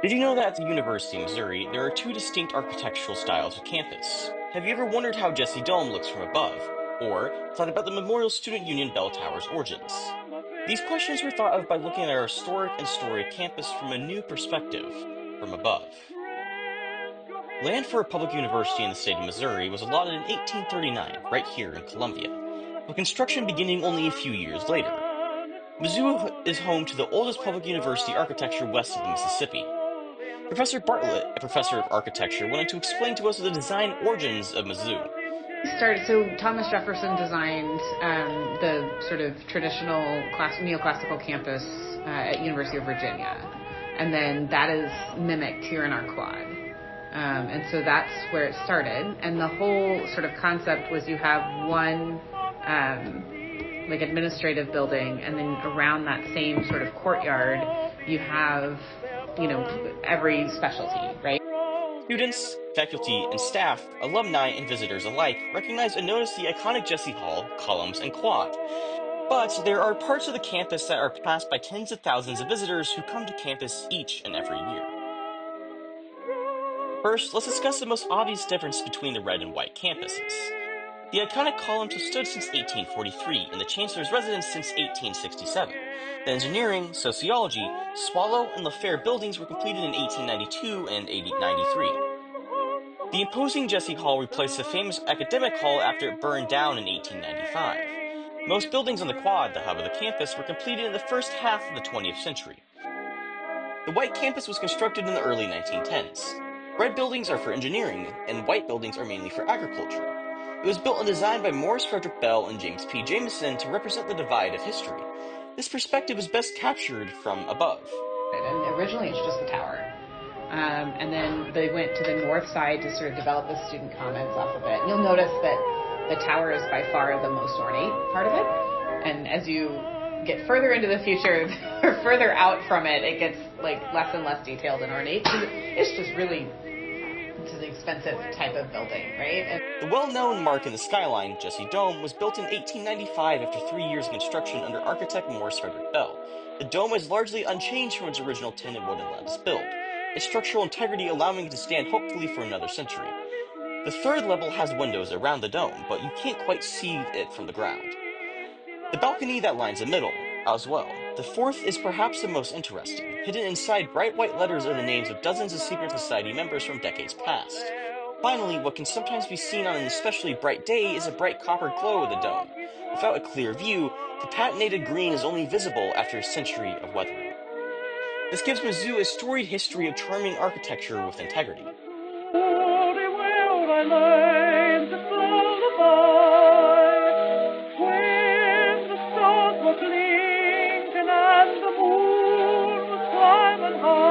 Did you know that at the University of Missouri, there are two distinct architectural styles of campus? Have you ever wondered how Jesse Dome looks from above? Or thought about the Memorial Student Union bell tower's origins? These questions were thought of by looking at our historic and storied campus from a new perspective, from above. Land for a public university in the state of Missouri was allotted in 1839, right here in Columbia, with construction beginning only a few years later. Mizzou is home to the oldest public university architecture west of the Mississippi. Professor Bartlett, a professor of architecture, wanted to explain to us the design origins of Mizzou. So Thomas Jefferson designed the sort of traditional neoclassical campus at University of Virginia, and then that is mimicked here in our quad. And so that's where it started. And the whole sort of concept was you have one like administrative building, and then around that same sort of courtyard, you have, every specialty, right? Students, faculty, and staff, alumni, and visitors alike recognize and notice the iconic Jesse Hall, columns, and quad. But there are parts of the campus that are passed by tens of thousands of visitors who come to campus each and every year. First, let's discuss the most obvious difference between the red and white campuses. The iconic columns have stood since 1843 and the Chancellor's residence since 1867. The engineering, sociology, Swallow, and LaFair buildings were completed in 1892 and 1893. The imposing Jesse Hall replaced the famous Academic Hall after it burned down in 1895. Most buildings on the quad, the hub of the campus, were completed in the first half of the 20th century. The white campus was constructed in the early 1910s. Red buildings are for engineering, and white buildings are mainly for agriculture. It was built and designed by Morris Frederick Bell and James P. Jameson to represent the divide of history. This perspective is best captured from above. And originally it's just the tower. And then they went to the north side to sort of develop the student commons off of it. And you'll notice that the tower is by far the most ornate part of it. And as you get further into the future, or further out from it, it gets like less and less detailed and ornate. It's just really, it's an expensive type of building, right? And the well-known mark in the skyline, Jesse Dome, was built in 1895 after 3 years of construction under architect Morris Frederick Bell. The dome is largely unchanged from its original tin and wooden lattice build, its structural integrity allowing it to stand hopefully for another century. The third level has windows around the dome, but you can't quite see it from the ground. The balcony that lines the middle, as well. The fourth is perhaps the most interesting. Hidden inside bright white letters are the names of dozens of secret society members from decades past. Finally, what can sometimes be seen on an especially bright day is a bright copper glow of the dome. Without a clear view, the patinated green is only visible after a century of weathering. This gives Mizzou a storied history of charming architecture with integrity. And the moon was climbing high.